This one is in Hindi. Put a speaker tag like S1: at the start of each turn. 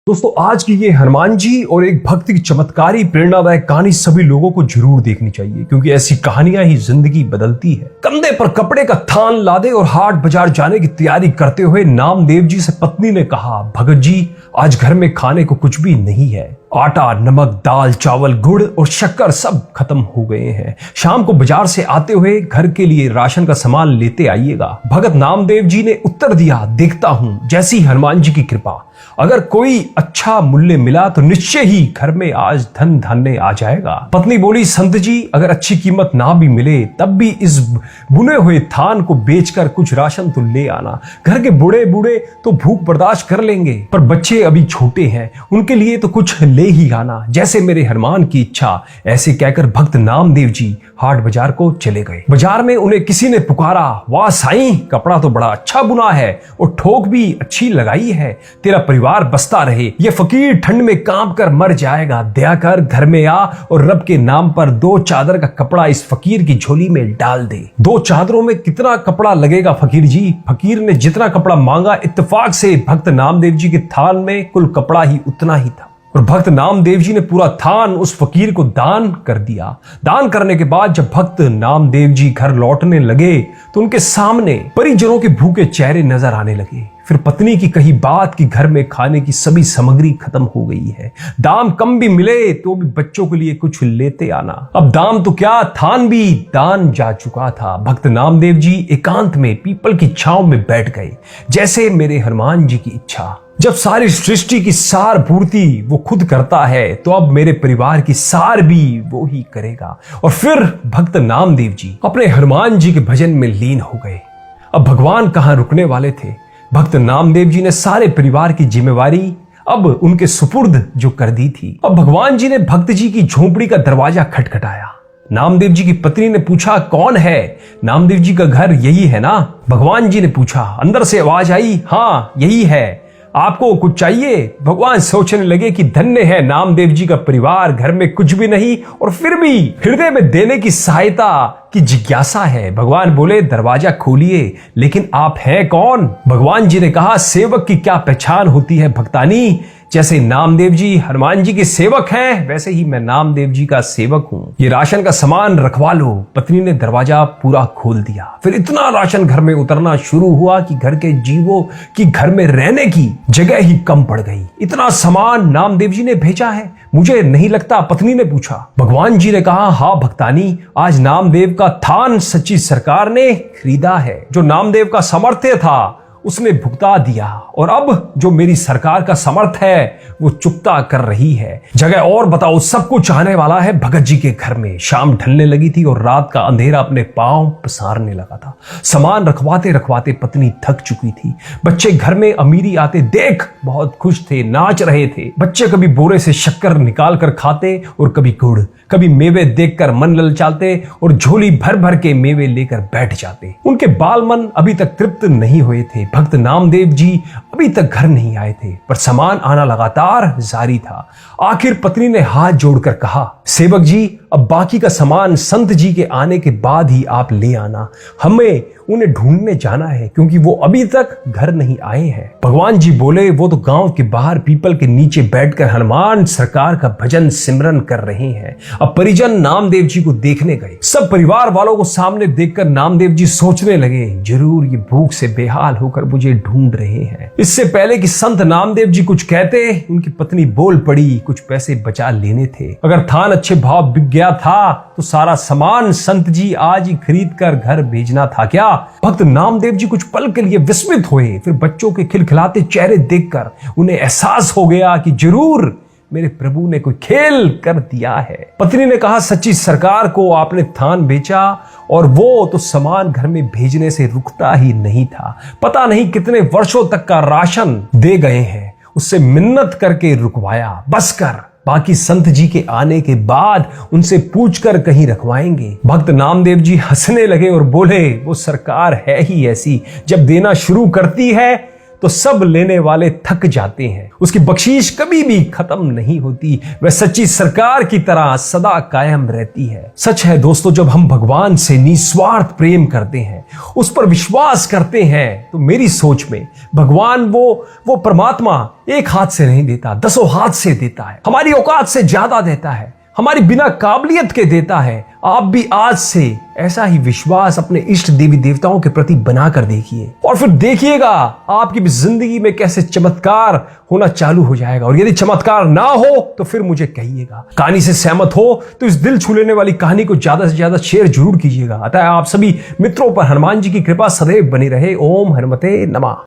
S1: दोस्तों आज की ये हनुमान जी और एक भक्त की चमत्कारी प्रेरणादायक कहानी सभी लोगों को जरूर देखनी चाहिए, क्योंकि ऐसी कहानियां ही जिंदगी बदलती है। कंधे पर कपड़े का थान लादे और हाट बाजार जाने की तैयारी करते हुए नामदेव जी से पत्नी ने कहा, भगत जी आज घर में खाने को कुछ भी नहीं है। आटा, नमक, दाल, चावल, गुड़ और शक्कर सब खत्म हो गए हैं। शाम को बाजार से आते हुए घर के लिए राशन का सामान लेते आइएगा। भगत नामदेव जी ने उत्तर दिया, देखता हूं, जैसी हनुमान जी की कृपा। अगर कोई अच्छा मूल्य मिला तो निश्चय ही घर में आज धन धान्य आ जाएगा। पत्नी बोली, संत जी अगर अच्छी कीमत ना भी मिले तब भी इस बुने हुए थान को बेचकर कुछ राशन तो ले आना। घर के बूढ़े बूढ़े तो भूख बर्दाश्त कर लेंगे, पर बच्चे अभी छोटे हैं, उनके लिए तो कुछ ले ही आना, जैसे मेरे हनुमान की इच्छा। ऐसे कहकर भक्त नामदेव जी हाट बाजार को चले गए। बाजार में उन्हें किसी ने पुकारा, वाह साईं, कपड़ा तो बड़ा अच्छा बुना है और ठोक भी अच्छी लगाई है, तेरा परिवार बसता रहे। ये फकीर ठंड में काम कर मर जाएगा, दया कर घर में आ और रब के नाम पर 2 चादर का कपड़ा इस फकीर की झोली में डाल दे। 2 चादरों में कितना कपड़ा लगेगा फकीर जी? फकीर ने जितना कपड़ा मांगा, इत्तेफाक से भक्त नामदेव जी के थान में कुल कपड़ा ही उतना ही था और भक्त नामदेव जी ने पूरा थान उस फकीर को दान कर दिया। दान करने के बाद जब भक्त नामदेव जी घर लौटने लगे तो उनके सामने परिजनों के भूखे चेहरे नजर आने लगे। फिर पत्नी की कही बात कि घर में खाने की सभी सामग्री खत्म हो गई है, दाम कम भी मिले तो भी बच्चों के लिए कुछ लेते आना। अब दाम तो क्या, थान भी दान जा चुका था। भक्त नामदेव जी एकांत में पीपल की छांव में बैठ गए, जैसे मेरे हनुमान जी की इच्छा। जब सारी सृष्टि की सार पूर्ति वो खुद करता है तो अब मेरे परिवार की सार भी वो ही करेगा। और फिर भक्त नामदेव जी अपने हनुमान जी के भजन में लीन हो गए। अब भगवान कहां रुकने वाले थे। भक्त नामदेव जी ने सारे परिवार की जिम्मेवारी अब उनके सुपुर्द जो कर दी थी। अब भगवान जी ने भक्त जी की झोपड़ी का दरवाजा खटखटाया। नामदेव जी की पत्नी ने पूछा, कौन है? नामदेव जी का घर यही है ना? भगवान जी ने पूछा। अंदर से आवाज आई, हाँ यही है, आपको कुछ चाहिए? भगवान सोचने लगे कि धन्य है नामदेव जी का परिवार, घर में कुछ भी नहीं और फिर भी हृदय में देने की सहायता की जिज्ञासा है। भगवान बोले, दरवाजा खोलिए, लेकिन आप हैं कौन? भगवान जी ने कहा, सेवक की क्या पहचान होती है भक्तानी, जैसे नामदेव जी हनुमान जी के सेवक हैं वैसे ही मैं नामदेव जी का सेवक हूं। ये राशन का सामान रखवा लो। पत्नी ने दरवाजा पूरा खोल दिया। फिर इतना राशन घर में उतरना शुरू हुआ कि घर के जीवों की घर में रहने की जगह ही कम पड़ गई। इतना सामान नामदेव जी ने भेजा है? मुझे नहीं लगता, पत्नी ने पूछा। भगवान जी ने कहा, हाँ भक्तानी, आज नामदेव का थान सच्ची सरकार ने खरीदा है। जो नामदेव का सामर्थ्य था उसने भुगता दिया और अब जो मेरी सरकार का समर्थ है वो चुकता कर रही है। जगह और बताओ, सब कुछ आने वाला है भगत जी के घर में। शाम ढलने लगी थी और रात का अंधेरा अपने पांव पसारने लगा था। सामान रखवाते रखवाते पत्नी थक चुकी थी। बच्चे घर में अमीरी आते देख बहुत खुश थे, नाच रहे थे। बच्चे कभी बोरे से शक्कर निकाल कर खाते और कभी गुड़, कभी मेवे देखकर मन ललचाते और झोली भर भर के मेवे लेकर बैठ जाते। उनके बाल मन अभी तक तृप्त नहीं हुए थे। भक्त नामदेव जी अभी तक घर नहीं आए थे, पर सामान आना लगातार जारी था। आखिर पत्नी ने हाथ जोड़कर कहा, सेवक जी अब बाकी का सामान संत जी के आने के बाद ही आप ले आना। हमें उन्हें ढूंढने जाना है क्योंकि वो अभी तक घर नहीं आए हैं। भगवान जी बोले, वो तो गांव के बाहर पीपल के नीचे बैठकर हनुमान सरकार का भजन सिमरन कर रहे हैं। अब परिजन नामदेव जी को देखने गए। सब परिवार वालों को सामने देखकर नामदेव जी सोचने लगे, जरूर ये भूख से बेहाल होकर मुझे ढूंढ रहे हैं। इससे पहले कि संत नामदेव जी कुछ कहते, उनकी पत्नी बोल पड़ी, कुछ पैसे बचा लेने थे। अगर थान अच्छे भाव बिक गया था तो सारा सामान संत जी आज ही खरीद कर घर भेजना था क्या? भक्त नामदेव जी कुछ पल के लिए विस्मित हुए। फिर बच्चों के खिलखिलाते चेहरे देखकर उन्हें एहसास हो गया कि जरूर मेरे प्रभु ने कोई खेल कर दिया है। पत्नी ने कहा, सच्ची सरकार को आपने थान बेचा और वो तो सामान घर में भेजने से रुकता ही नहीं था। पता नहीं कितने वर्षों तक का राशन दे गए हैं, उससे मिन्नत करके रुकवाया। बस कर, बाकी संत जी के आने के बाद उनसे पूछकर कहीं रखवाएंगे। भक्त नामदेव जी हंसने लगे और बोले, वो सरकार है ही ऐसी, जब देना शुरू करती है तो सब लेने वाले थक जाते हैं। उसकी बख्शीश कभी भी खत्म नहीं होती, वह सच्ची सरकार की तरह सदा कायम रहती है। सच है दोस्तों, जब हम भगवान से निस्वार्थ प्रेम करते हैं, उस पर विश्वास करते हैं, तो मेरी सोच में भगवान वो परमात्मा एक हाथ से नहीं देता, 10 हाथ से देता है, हमारी औकात से ज्यादा देता है, हमारी बिना काबिलियत के देता है। आप भी आज से ऐसा ही विश्वास अपने इष्ट देवी देवताओं के प्रति बनाकर देखिए, और फिर देखिएगा आपकी भी जिंदगी में कैसे चमत्कार होना चालू हो जाएगा। और यदि चमत्कार ना हो तो फिर मुझे कहिएगा। कहानी से सहमत हो तो इस दिल छू लेने वाली कहानी को ज्यादा से ज्यादा शेयर जरूर कीजिएगा। अतः आप सभी मित्रों पर हनुमान जी की कृपा सदैव बनी रहे। ओम हनुमते नमः।